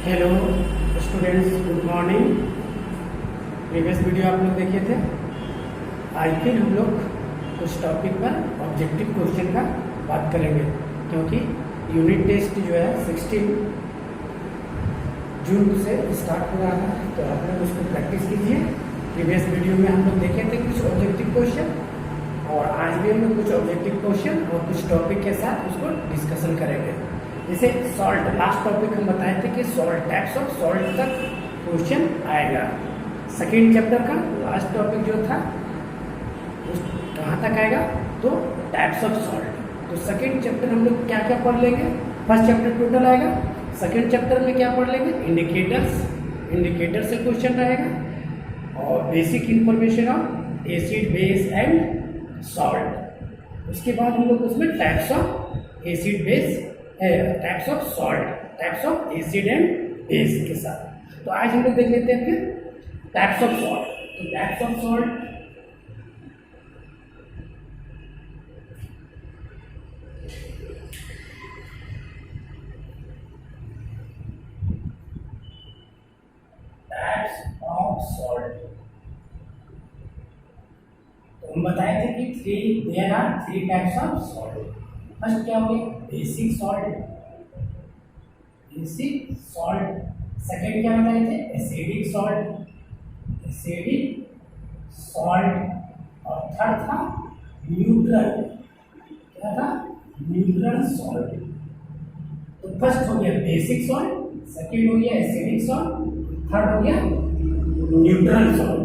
Hello students, good morning. Previous video आप लोग देखे थे। आज फिर हम लोग कुछ टॉपिक पर ऑब्जेक्टिव क्वेश्चन का बात करेंगे, क्योंकि यूनिट टेस्ट जो है 16 जून से स्टार्ट हो रहा है, तो आप लोग उसको प्रैक्टिस कीजिए। प्रीवियस वीडियो में हम लोग देखे थे कुछ ऑब्जेक्टिव क्वेश्चन, और आज भी हम लोग कुछ ऑब्जेक्टिव क्वेश्चन और कुछ टॉपिक के साथ उसको डिस्कशन करेंगे। जैसे सॉल्ट, लास्ट टॉपिक हम बताए थे कि सॉल्ट, टाइप्स ऑफ सॉल्ट तक क्वेश्चन आएगा। सेकेंड चैप्टर का लास्ट टॉपिक जो था उस कहाँ तक आएगा, तो टाइप्स ऑफ सॉल्ट। तो सेकेंड चैप्टर हम लोग क्या क्या पढ़ लेंगे। फर्स्ट चैप्टर टोटल आएगा, सेकेंड चैप्टर में क्या पढ़ लेंगे, इंडिकेटर्स, इंडिकेटर से क्वेश्चन रहेगा, और basic information of acid, base and salt. उसके बाद हम लोग उसमें types of acid, base, types of salt, types of acid and base के साथ। तो आज हम लोग देख लेते हैं फिर टाइप्स ऑफ सॉल्ट। तो types of salt, types of salt, तो हम बताए थे कि there are three types of salt. First क्या हो गया, basic salt, basic salt. Second क्या बताए थे, एसिडिक सॉल्ट, एसिडिक सॉल्ट। और थर्ड था न्यूट्रल, क्या था, न्यूट्रल सॉल्ट। तो फर्स्ट हो गया बेसिक सॉल्ट, सेकेंड हो गया एसिडिक सॉल्ट, थर्ड हो गया न्यूट्रल सॉल्ट।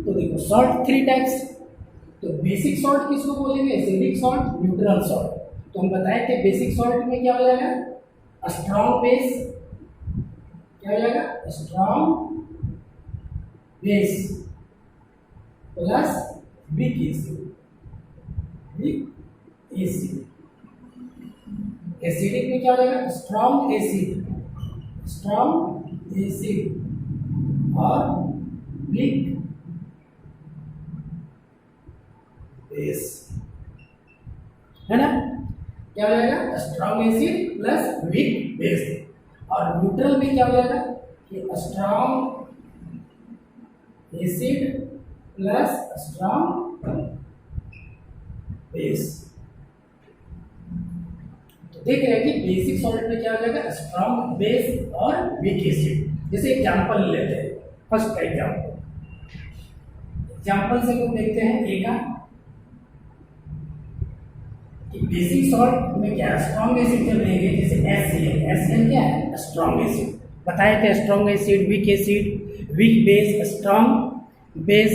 तो देखो सॉल्ट थ्री टाइप्स। तो बेसिक सॉल्ट किसको बोलेंगे, एसिडिक सॉल्ट, न्यूट्रल सॉल्ट। तो हम बताए थे बेसिक सॉल्ट में क्या हो जाएगा, स्ट्रॉन्ग बेस, क्या हो जाएगा, strong base plus weak acid, weak acid. Acidic में क्या हो जाएगा, स्ट्रॉन्ग एसिड, स्ट्रॉन्ग एसिड और वीक बेस, है ना। क्या हो जाएगा, strong acid plus weak base. और न्यूट्रल में क्या हो जाएगा कि strong acid plus strong base. तो देख रहे हैं कि बेसिक सॉल्ट में क्या हो जाएगा, स्ट्रॉन्ग बेस और वीक एसिड। जैसे एग्जांपल लेते हैं, फर्स्ट का एग्जांपल से लोग देखते हैं। एक बेसिक सॉल्ट में क्या, स्ट्रॉन्ग एसिड जब लेंगे, जैसे HCl, HCl क्या है, स्ट्रॉन्ग एसिड। बताए थे strong acid, weak acid, weak base, strong base.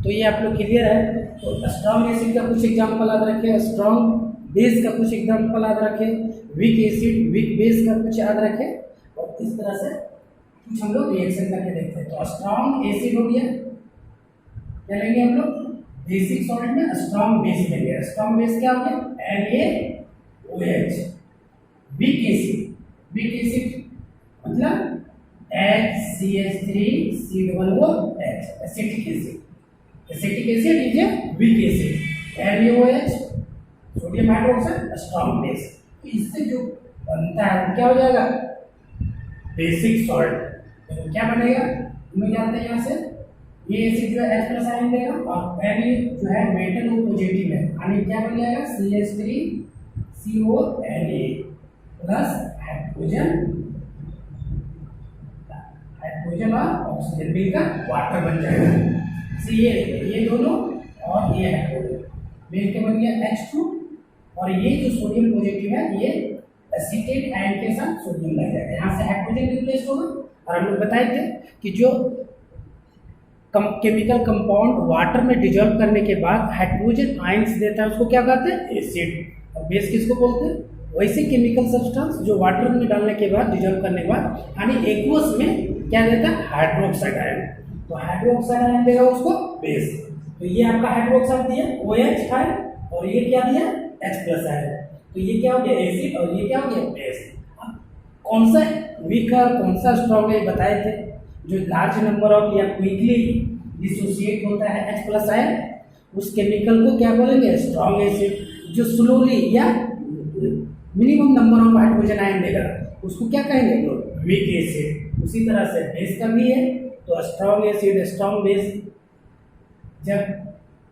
तो ये आप लोग क्लियर है। तो स्ट्रॉन्ग एसिड का कुछ एग्जांपल याद रखें, स्ट्रॉन्ग बेस का कुछ एग्जांपल याद रखें, वीक एसिड, वीक बेस का कुछ याद रखें, और इस तरह से कुछ हम लोग रिएक्शन करके देखते हैं। तो स्ट्रॉन्ग एसिड हो गया, क्या लेंगे हम लोग, बेसिक सॉल्ट में स्ट्रॉन्ग बेस लेंगे। स्ट्रॉन्ग बेस क्या हो गया, NaOH। Weak acid, weak acid मतलब HCH3C OOH, acetic acid. Acetic acid is a weak acid. NaOH, sodium hydroxide, strong base. इससे जो बनता है क्या हो जाएगा, बेसिक सॉल्ट। तो क्या बनेगा, हमें जानते हैं यहाँ से, ये एसिड जो है H प्लस आयन देगा, और Na जो है मेटल O पॉजिटिव है, यानी क्या बन जाएगा, CH3CONA प्लस हाइड्रोजन, हाइड्रोजन और ऑक्सीजन मिलकर वाटर बन जाएगा। ये दोनों और ये हाइड्रोजन मिलकर बन गया H2, और ये जो सोडियम पॉजिटिव है ये एसिटेट आयन के साथ सोडियम लग जाएगा, यहाँ से हाइड्रोजन रिप्लेस होगा। और हम लोग बताए थे कि जो केमिकल कंपाउंड वाटर में डिजोल्व करने के बाद हाइड्रोजन आयंस देता है, उसको क्या कहते हैं, एसिड। और बेस किसको बोलते हैं, वैसे केमिकल सब्सटेंस जो वाटर में डालने के बाद, डिजोल्व करने के बाद, यानी एक्वस में क्या देता है, हाइड्रोक्साइड आयन। तो हाइड्रोक्साइड आयन देगा उसको बेस। तो ये आपका हाइड्रोक्साइड दिया OH है, और ये क्या दिया, H प्लस आयन। तो ये क्या हो गया, एसिड, और ये क्या हो गया, बेस। अब कौन सा वीक और कौन सा स्ट्रॉन्ग है बताए थे। जो लार्ज नंबर ऑफ या क्विकली डिसोसिएट होता है H प्लस आयन, उस केमिकल को क्या बोलेंगे, स्ट्रॉन्ग एसिड। जो स्लोली या minimum number of hydrogen ion देगा उसको क्या कहेंगे हम लोग, वीक एसिड। उसी तरह से बेस का भी है, तो स्ट्रॉन्ग एसिड स्ट्रॉन्ग बेस जब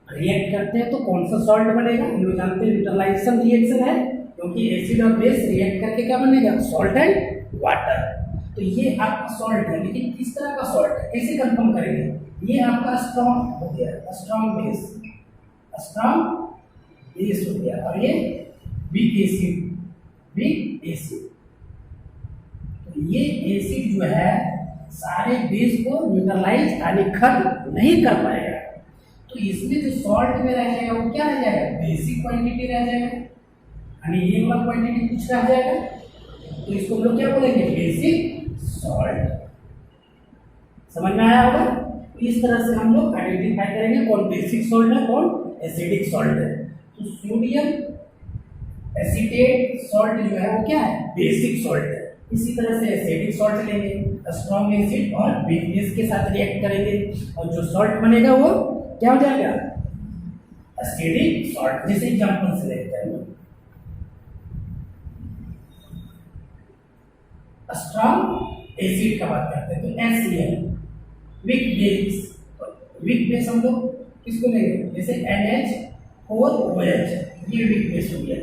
रिएक्ट करते हैं तो कौन सा सॉल्ट बनेगा, हम लोग जानते हैं न्यूट्रलाइजेशन रिएक्शन है, क्योंकि एसिड और बेस रिएक्ट करके क्या बनेगा, सॉल्ट एंड वाटर। तो ये आपका सॉल्ट है, लेकिन किस तरह का सॉल्ट है, कैसे कंफर्म करेंगे, ये आपका स्ट्रॉन्ग हो गया, स्ट्रॉन्ग बेस हो गया, और ये वीक एसिड। तो ये एसिड जो है सारे बेस को न्यूट्रलाइज यानी खत्म नहीं कर पाएगा, तो इसमें जो सॉल्ट में रह जाएगा वो क्या रह जाएगा, बेसिक क्वांटिटी रह जाएगा, यानी ये वाला क्वांटिटी कुछ रह जाएगा, तो इसको हम लोग क्या बोलेंगे, बेसिक सॉल्ट। समझ में आया होगा। तो इस तरह से हम लोग आइडेंटिफाई करेंगे कौन बेसिक सॉल्ट है, कौन एसिडिक सॉल्ट है। तो सोडियम एसीटेट सॉल्ट जो है वो क्या है, बेसिक सॉल्ट है। इसी तरह से एसिडिक सॉल्ट लेंगे, स्ट्रॉन्ग एसिड और वीक बेस के साथ रिएक्ट करेंगे, और जो सॉल्ट बनेगा वो क्या हो जाएगा, एसिडिक सॉल्ट। जैसे एग्जांपल से लेते हैं, स्ट्रॉन्ग एसिड का बात करते हैं, तो HCl। वीक बेस हम लोग किसको लेंगे, जैसे NH4OH, ये वीक बेस हो गया।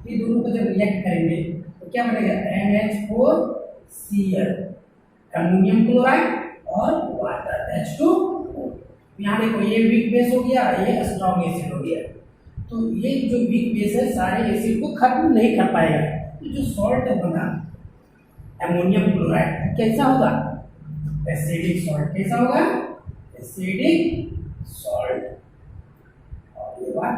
ये दोनों को जब रिएक्ट करेंगे तो क्या बनेगा, NH4Cl, अमोनियम क्लोराइड और वाटर H2O। यहाँ देखो ये वीक बेस हो गया, ये स्ट्रॉन्ग एसिड हो गया। तो ये जो वीक बेस है सारे एसिड को खत्म नहीं कर पाएगा, तो जो सॉल्ट बना अमोनियम क्लोराइड कैसा होगा, एसिडिक सॉल्ट। कैसा होगा, एसिडिक सॉल्ट। और ये बात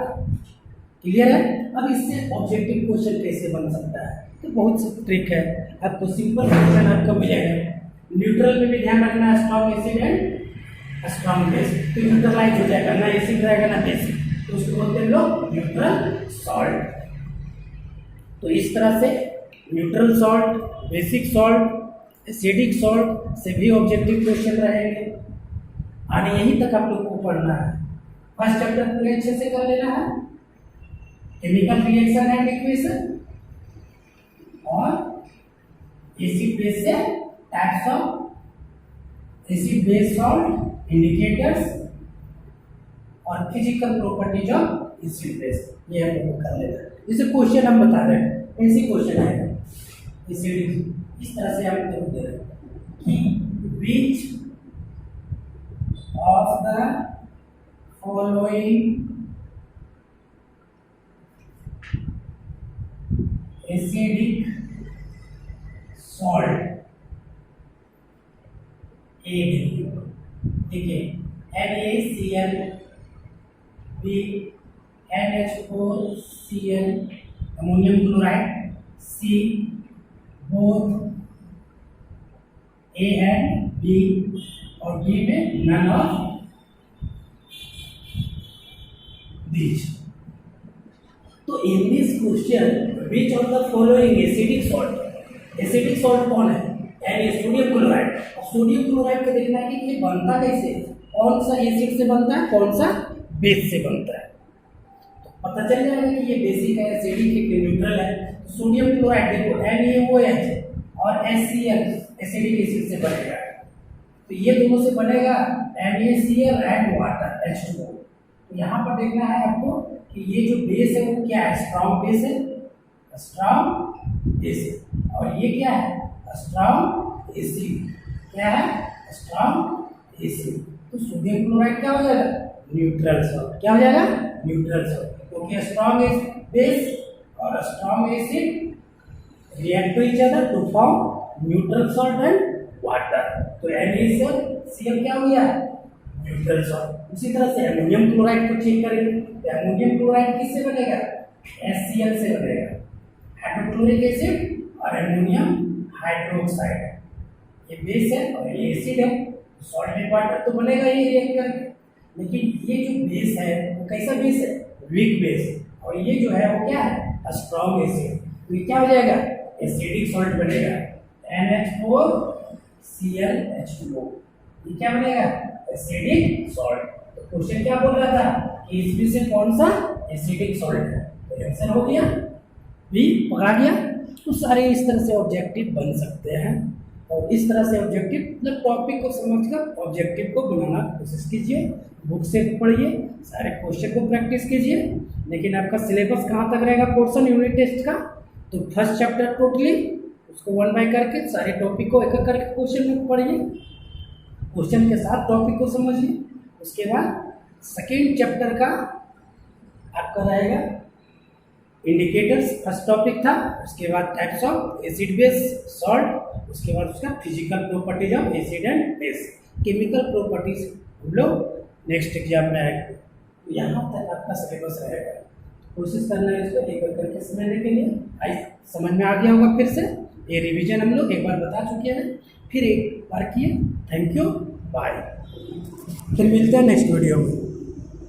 क्लियर है। अब इससे ऑब्जेक्टिव क्वेश्चन कैसे बन सकता है, तो बहुत सी ट्रिक है। आपको सिंपल क्वेश्चन आपको मिलेगा, न्यूट्रल में भी ध्यान रखना है, strong acid and strong base, तो न्यूट्रलाइज हो जाएगा, ना एसिड रहेगा ना बेस, तो उसको बोलते हैं लोग न्यूट्रल सॉल्ट। तो इस तरह से neutral salt, basic salt, acidic salt से भी ऑब्जेक्टिव क्वेश्चन रहेंगे। और यहीं तक आप लोग को पढ़ना है। फर्स्ट चैप्टर पूरे अच्छे से कर लेना है, केमिकल रिएक्शन एंड इक्वेशन, और एसिड बेस से types of acid base salt, indicators और physical properties of acid base, ये हम लोग कर लेना है। जैसे क्वेश्चन हम बता रहे हैं, ऐसे क्वेश्चन आएगा एसिडिक, इस तरह से हम दे रहे हैं कि which of the following acidic salt देखिए NaCl, B NH4Cl, ammonium chloride, C both A and B, और B में नन ऑफ दीज। तो in this question which of the following acidic salt, acidic salt कौन है, sodium chloride. Sodium chloride को देखना है कि ये बनता कैसे, कौन सा एसिड से बनता है, कौन सा बेस से बनता है, तो पता चल जाएगा कि ये बेसिक है, एसिडिक है, न्यूट्रल है। सोडियम क्लोराइड देखो NaOH और HCl एसिडिक एसिड से बनेगा, तो ये दोनों से बनेगा NaCl एंड वाटर H2O। तो यहाँ पर देखना है आपको कि ये जो बेस है वो क्या है, स्ट्रॉन्ग बेस है, स्ट्रॉन्ग बेस है, और ये क्या है, स्ट्रॉन्ग एसिड, क्या है, स्ट्रॉन्ग एसिड। तो सोडियम क्लोराइड क्या हो जाएगा, न्यूट्रल सॉल्ट। क्या हो जाएगा, न्यूट्रल सॉल्ट, क्योंकि स्ट्रॉन्ग बेस और strong acid react to each other to form neutral salt and water. तो NaCl क्या हो गया, न्यूट्रल सॉल्ट। उसी तरह से अमोनियम क्लोराइड को चेक करेंगे, तो अमोनियम क्लोराइड किससे बनेगा, HCl से बनेगा, हाइड्रोक्लोरिक एसिड और अमोनियम हाइड्रोक्साइड, ये बेस है और ये एसिड है, सॉल्ट एंड वाटर तो बनेगा ये रिएक्ट करके। लेकिन ये जो बेस है वो कैसा बेस है, वीक बेस, और ये जो है वो क्या है, स्ट्रॉन्ग एसिड। तो ये क्या हो जाएगा, एसिडिक सॉल्ट बनेगा, NH4Cl H2O, ये क्या बनेगा, एसिडिक सॉल्ट। तो क्वेश्चन क्या बोल रहा था कि इसमें से कौन सा एसिडिक सॉल्ट है, तो आंसर हो गया बी, पकड़ा गया। तो सारे इस तरह से ऑब्जेक्टिव बन सकते हैं, और इस तरह से ऑब्जेक्टिव मतलब टॉपिक को समझकर ऑब्जेक्टिव को बनाना कोशिश कीजिए, बुक से पढ़िए, सारे क्वेश्चन को प्रैक्टिस कीजिए। लेकिन आपका सिलेबस कहाँ तक रहेगा पोर्शन यूनिट टेस्ट का, तो फर्स्ट चैप्टर टोटली उसको 1 बाय करके सारे टॉपिक को एक एक करके क्वेश्चन में पढ़िए, क्वेश्चन के साथ टॉपिक को समझिए। उसके बाद सेकेंड चैप्टर का आपका रहेगा इंडिकेटर्स, फर्स्ट टॉपिक था। उसके बाद types of acid base salt, उसके बाद उसका physical properties of acid and base, chemical properties हम लोग नेक्स्ट एग्जाम में आएंगे। यहाँ तक आपका सिलेबस रहेगा, कोशिश करना है इसको एक बार करके समझने के लिए। आई समझ में आ गया होगा। फिर से ये रिवीजन हम लोग एक बार बता चुके हैं, फिर एक बार किए। Thank you, bye. फिर मिलते हैं नेक्स्ट वीडियो में।